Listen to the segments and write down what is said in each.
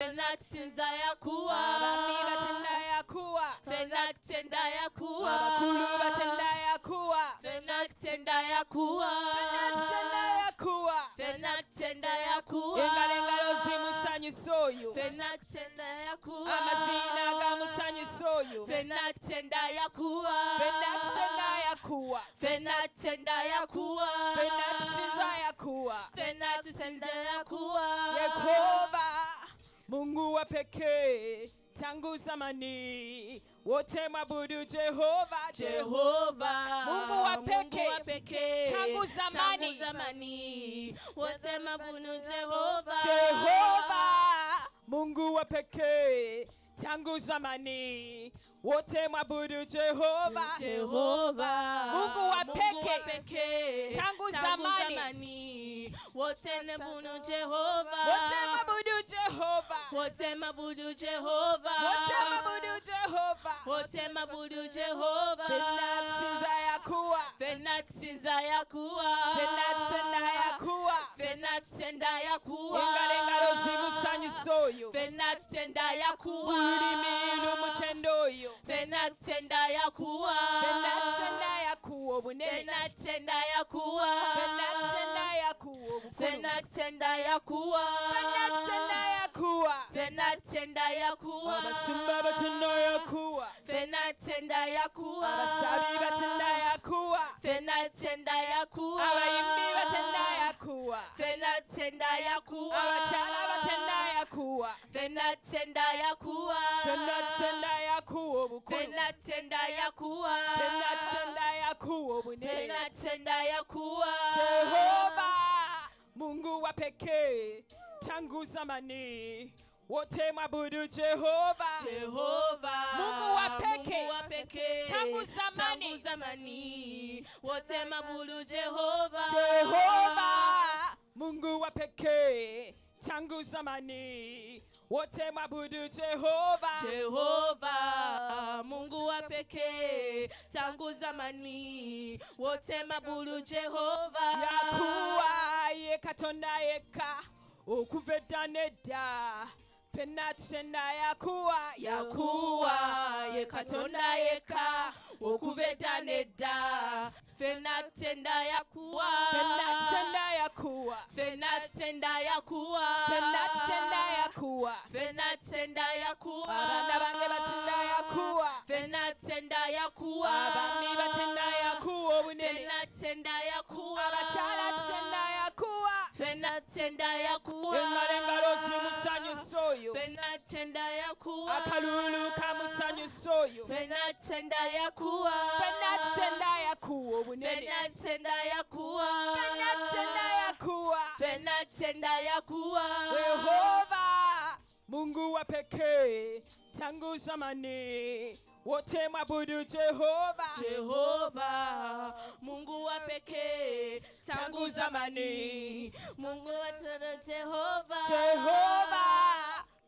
Fenatsinza yakuwa abami batenda yakuwa Fenatenda yakuwa abakulu batenda yakuwa Fenatenda yakuwa Fenatenda yakuwa Fenatenda yakuwa engalo zimusanyusa oyo Fenatenda yakuwa amazina gamusanyusa oyo Fenatenda yakuwa Fenatenda yakuwa Fenatenda yakuwa Fenatsinza yakuwa Fenatenda yakuwa Yehova Mungu wa pekee tangu zamani wote mwabudu Jehova Jehova Mungu wa pekee tangu zamani wote mwabudu Jehova Jehova Mungu wa pekee tangu zamani wote mwabudu Jehova Jehova Mungu wa pekee tangu zamani wote mwabudu Jehova wote mwabudu Jehova wote mwabudu Jehova wote mwabudu Jehova wote mwabudu Jehova Fenatsinza yakuwa Fenatsinza yakuwa Fenatenda yakuwa Fenatenda yakuwa engalo zimusanyusa oyo Fenatenda yakuwa ulimi lumutenda oyo Fenatenda yakuwa Fenatenda yakuwa obunene Fenatenda yakuwa Fenatenda yakuwa obukulu Fenatenda yakuwa Fenatenda yakuwa Fenatenda yakuwa abasumba batenda yakuwa Fenatenda yakuwa abasabi batenda yakuwa Fenatenda yakuwa abayimbi batenda yakuwa Fenatenda yakuwa abakyala batenda yakuwa Fenatenda yakuwa Fenatenda yakuwa obukulu Fenatenda yakuwa Fenatenda yakuwa obunene Fenatenda yakuwa Jehova Mungu wa pekee tangu zamani wote mwabudu Jehova Jehova Mungu wa pekee tangu zamani wote mwabudu Jehova Jehova Mungu wa pekee tangu zamani wote mwabudu Jehova Jehova Mungu wa pekee tangu zamani wote mwabudu Jehova yakuwa ye katonda yeka okuva edda nedda Fenatenda yakuwa ye katonda yeka okuva edda nedda Fenatenda yakuwa Fenatenda yakuwa Fenatenda yakuwa Fenatenda yakuwa Fenatenda yakuwa abaana bange batenda yakuwa Fenatenda yakuwa abami batenda yakuwa obunene Fenatenda yakuwa abakyala tenda yakuwa Fenatenda yakuwa engalo zimusanyusa oyo Fenatenda yakuwa akalulu kamusanyusa oyo Fenatenda yakuwa Fenatenda yakuwa obunene Fenatenda yakuwa Fenatenda yakuwa Fenatenda yakuwa Yehova Mungu wa pekee tangu zamani wote mwabudu Jehova Jehova Mungu wa pekee tangu zamani Mungu wa Jehova Jehova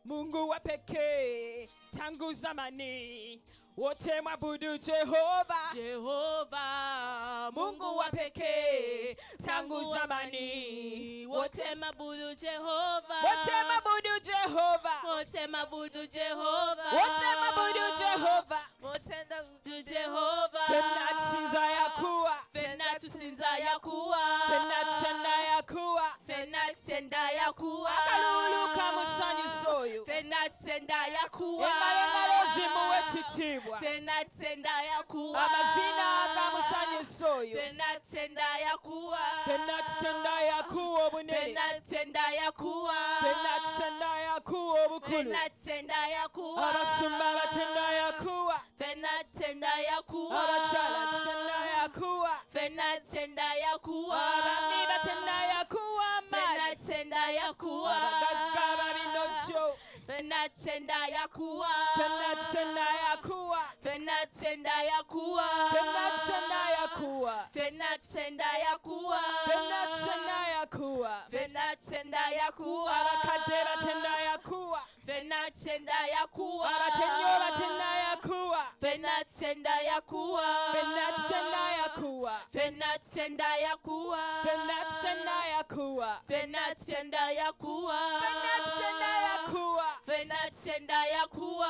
Mungu wa pekee tangu zamani wote mwabudu Jehova Jehova Mungu wa pekee tangu zamani wote mwabudu Jehova wote mwabudu Jehova wote mwabudu Jehova wote mwabudu Jehova wote mwabudu Jehova Fenatsinza yakuwa Fenatsinza yakuwa Fenatenda yakuwa Fenatenda yakuwa akalulu kamusanyusa oyo Fenatenda yakuwa engalo zimuwe ekitiibwa Fenatenda yakuwa amazina gamusanyusa oyo Fenatenda yakuwa Fenatenda yakuwa obunene Fenatenda yakuwa Fenatenda yakuwa obukulu Fenatenda yakuwa abasumba batenda yakuwa Fenatenda yakuwa abakyala tenda yakuwa Fenatenda yakuwa abami batenda yakuwa amaanyi Fenatenda yakuwa abagagga babinojjo Fenatenda yakuwa Fenatenda yakuwa Fenatenda yakuwa Fenatenda yakuwa Fenatenda yakuwa Fenatenda yakuwa Fenatenda yakuwa abakadde batenda yakuwa Fenatenda yakuwa abatenyo batenda yakuwa Fenatenda yakuwa Fenatenda yakuwa Fenatenda yakuwa Fenatenda yakuwa Fenatenda yakuwa Fenatenda yakuwa Fena tenda ya kuwa.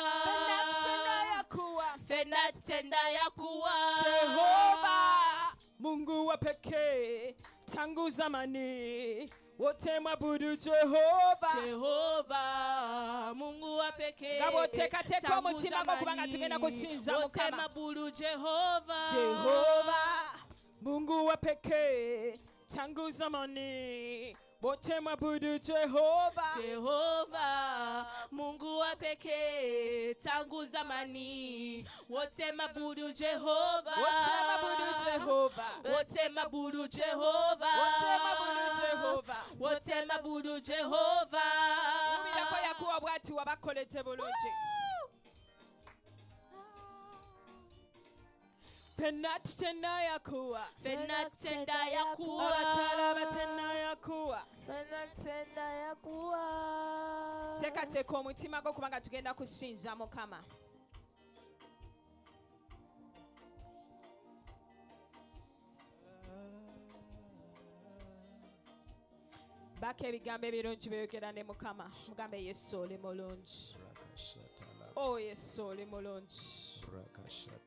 Fena tenda ya kuwa. Jehova Mungu wa pekee tangu zamani wote mwabudu Jehova. Jehova Mungu wa pekee Ngabo teka omutima gwo kubanga tugenda kusinza wote Mukama. mwabudu Jehova. Jehova Mungu wa pekee tangu zamani wote mwabudu Jehova. Jehova Mungu wa pekee tangu zamani wote mwabudu Jehova. Wote mwabudu Jehova. Wote mwabudu Jehova. Wote mwabudu Jehova. Wote mwabudu Jehova. Mubira ko yakuwa bwati wabakolete bulungi. Penat tenda yakuwa. Fena tenda ya kuwa. Abachala batenda yakuwa. Fena tenda ya kuwa. Teka omutima gwo kubanga tugenda kusinza Mukama. Baka ebigambo ebirungi byogera ne Mukama. Mugambe Yesu oli mulungi. Oh Yesu oli mulungi.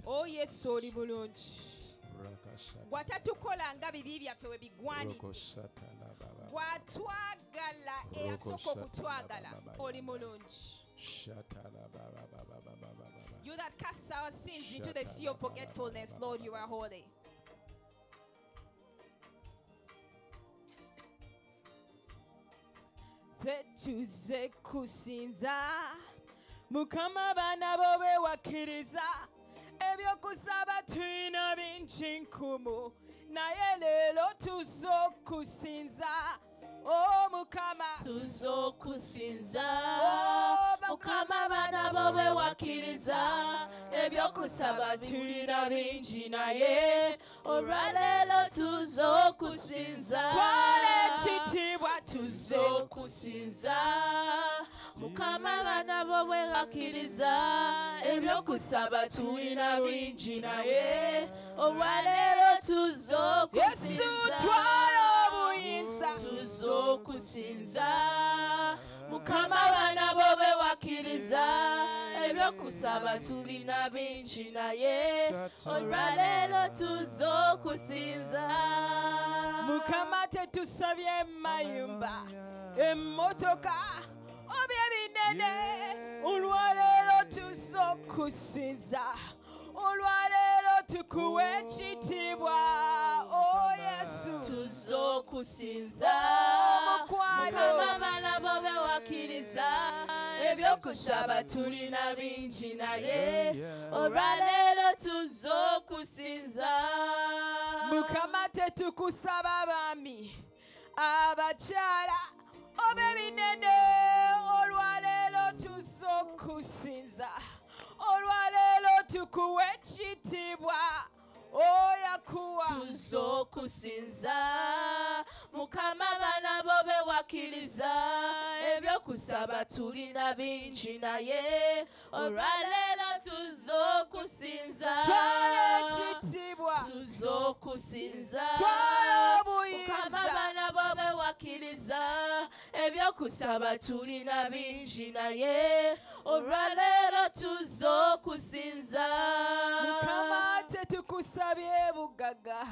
Oh Yesu oli bulungi. Bw'atatukola nga bibi byaffe we bigwanidde. Bw'atwagala eyasooka okutwagala oli mulungi. You that cast our sins into the sea of forgetfulness, Lord, you are holy. Ffe tuze kusinza Mukama baana bo bewakkiriza ebyokusaba tulina bingi nkumu naye leero tuze okusinza Oh Mukama tuzokusinza Oh, Mukama bana bo bewakkiriza ebyokusaba tulina bingi naye olwaleero tuzokusinza. twala ekitiibwa tuzokusinza Mukama bana bo bewakkiriza ebyokusaba tulina bingi naye olwaleero tuzokusinza. Yesu twala obuyinza tuzokusinza Mukama bana bo bewakkiriza ebyokusaba tulina bingi naye olwaleero tuzokusinza. Mukama tetusabye mayumba emmotoka oba ebinene olwaleero tuzokusinza olwaleero tukuwa ekitiibwa o Yesu tuzokusinza mukwano Mukama bana bo bewakkiriza ebyokusaba tulina bingi naye olwaleero tuzokusinza. Mukama tetukusaba baami abakyala oba ebinene olwaleero tuzokusinza olwaleero tukuwa ekitiibwa oyakuwa tuzokusinza Mukama bana bo bewakkiriza ebyokusaba tulina bingi naye olwaleero tuzokusinza. twala ekitiibwa tuzokusinza twala Mukama obuyinza bana bo bewakkiriza ebyokusaba tulina bingi naye olwaleero tuzokusinza. Mukama tetukusabye bugaga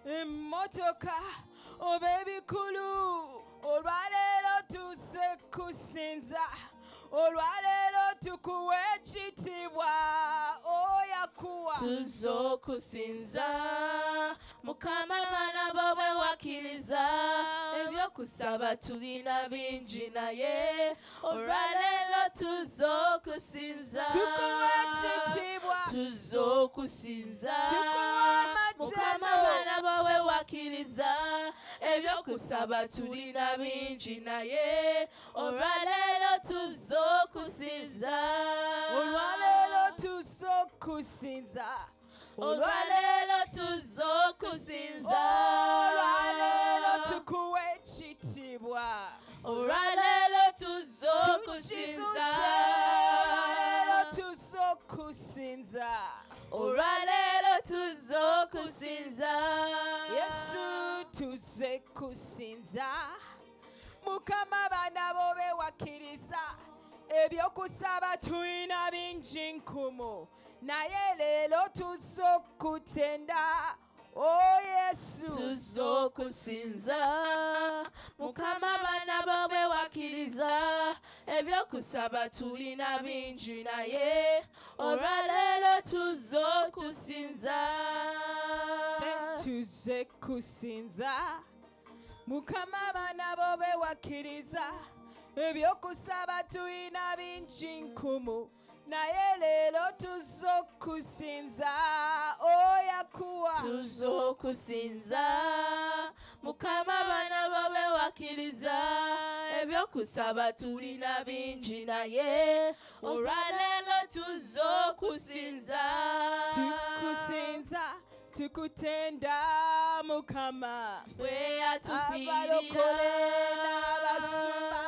emmotoka oba ebikulu olwaleero tuze kusinza olwaleero tukuwa ekitiibwa oyakuwa tuzokusinza Mukama bana bo bewakkiriza ebyokusaba tulina bingi naye olwaleero tuzokusinza tukuwa ekitiibwa tuzokusinza tukuwa Mukama amatendo bana bo bewakkiriza ebyokusaba tulina bingi naye olwaleero tuzokusinza olwaleero tuzokusinza olwaleero tuzokusinza olwaleero tukuwa ekitiibwa olwaleero tuzokusinza olwaleero tuzokusinza olwaleero tuzokusinza Yesu tuze kusinza Mukama bana bo bewakkiriza ebyokusaba tulina bingi nkumu naye leero tuzza okutenda o Yesu tuzza okusinza mukama abaana bo bwe wakkiriza ebyokusaba tulina bingi naye olwaleero tuzza okusinza tuzze kusinza mukama abaana bo bwe wakkiriza ebyokusaba tulina bingi nkumu naye leero tuzza okusinza oyakuwa tuzza okusinza mukama abaana bo bwe wakkiriza ebyokusaba tulina bingi naye olwaleero tuzza okusinza tukusinza tukutenda mukama bwe abalokole yatufiirira n'abasumba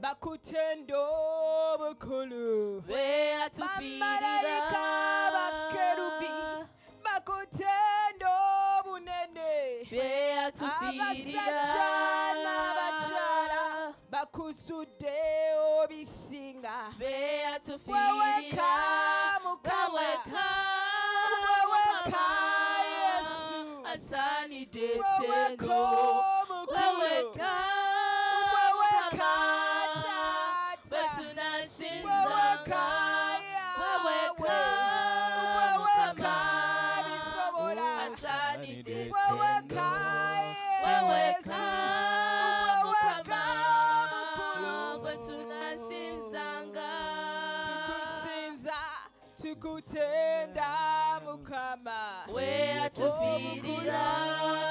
bakutenda obukulu bwe bamalayika yatufiirira bakerubi bakutenda obunene bwe abasajja yatufiirira n'abakyala bakusudde obisinga bwe weweka yatufiirira mukama weweka weweka mukama Yesu asaanidde weweka ettendo omukulu weweka weweka mukama bwe taata tunasinzanga weweka weweka mukama bisobola asaanidde weweka weweka weweka mukama bwe tunasinzanga tukusinza tukutenda mukama we atufiirira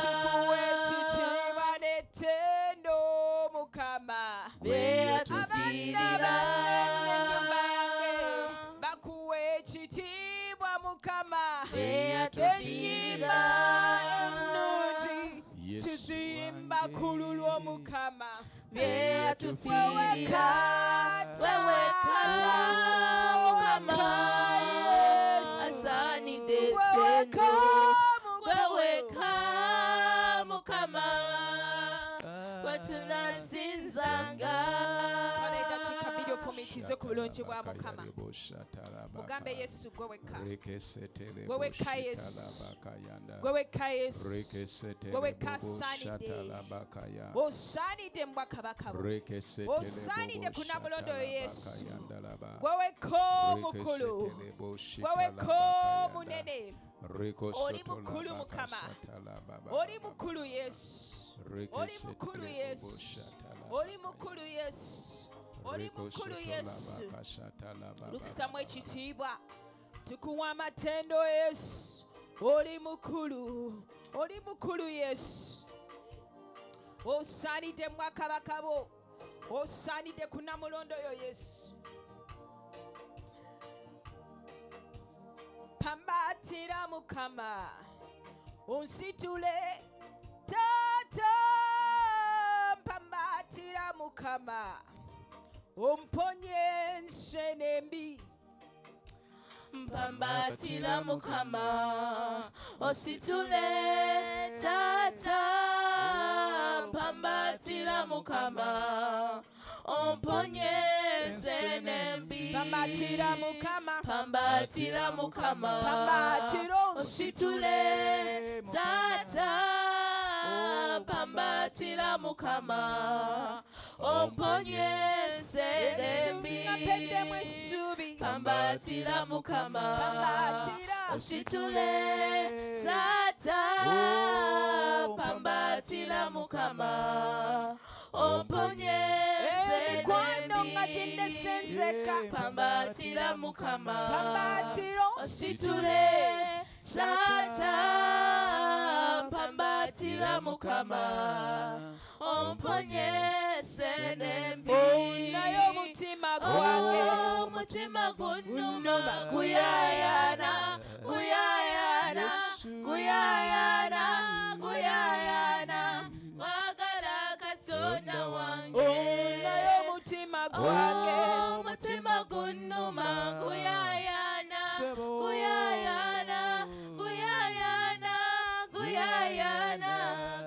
tukuwe ekitiibwa n'ettendo mukama we abaana atufiirira b'ennyumba yange bakuwe ekitiibwa mukama we ennyimba atufiirira ennungi tuziyimba ku lulwo mukama we atufiirira weweka weweka mukama asaanidde ettendo weweka mukama bwe tunasinzanga Dakiika bbiri opumitize ku bulungi bwa mukama mugambe Yesu gwe wekka gwe wekka Yesu gwe wekka Yesu gwe wekka asaanidde osaanidde mu bwakabaka bwo osaanidde ku namulondo oyo Yesu gwe wekka omukulu gwe wekka omunene oli mukulu mukama oli mukulu Yesu oli mukulu Yesu oli mukulu Yesu oli mukulu Yesu lukusamu ekitiibwa tukuwa amatendo Yesu oli mukulu Yesu osaanidde mu bwakabaka bwo osaanidde ku namulondo oyo Yesu pambatira mukama onsitule taata mpambatira mukama omponye ensene embi mpambatira mukama ositule taata mpambatira mukama omponye ensene mbi pambatira mukama pambatira mukama pambatira ositule taata pambatira mukama omponye ensene mbi napeddemu essuubi pambatira mukama pambatira ositule taata pambatira mukama omponye emikwano nga ginnesenzeka pambatira mukama pambatira ositule taata pambatira mukama omponye senembi naye omutima gwange omutima gunnuma guyayana guyayana guyayana guyayana wagala katonda wange naye omutima gwange omutima gunnuma guyayana guyayana guyayana guyayana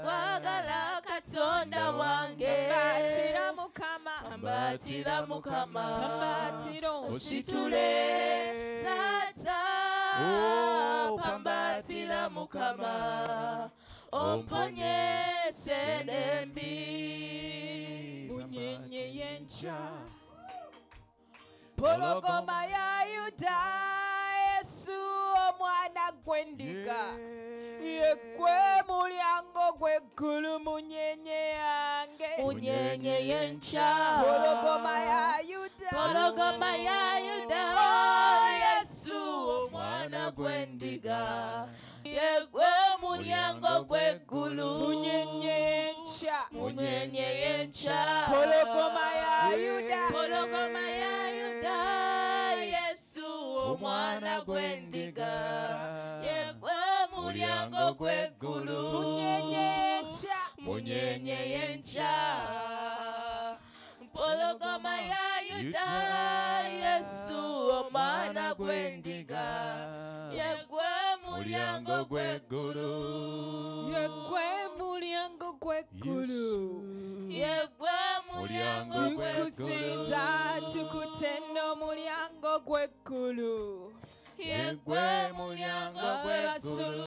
wagala katonda wange pambatira mukama pambatira mukama pambatira ositule tata pambatira mukama omponye senembi munyenye yencha pologoma ya Yuda Yesu omwana gw'endiga yekwe mulyango gw'eggulu munyenye yange munyenye yencha pologoma ya Yuda Yesu omwana gw'endiga yekwe mulyango gw'eggulu munyenye yencha pologoma ya Yuda Yesu omwana gw'endiga yekwe mulyango gw'eggulu munyenye yencha pologoma ya Yuda Yesu omwana gw'endiga yekwe mulyango gw'eggulu tukusinza tukutenda omulyango gw'eggulu yekwe mulyango gw'eggulu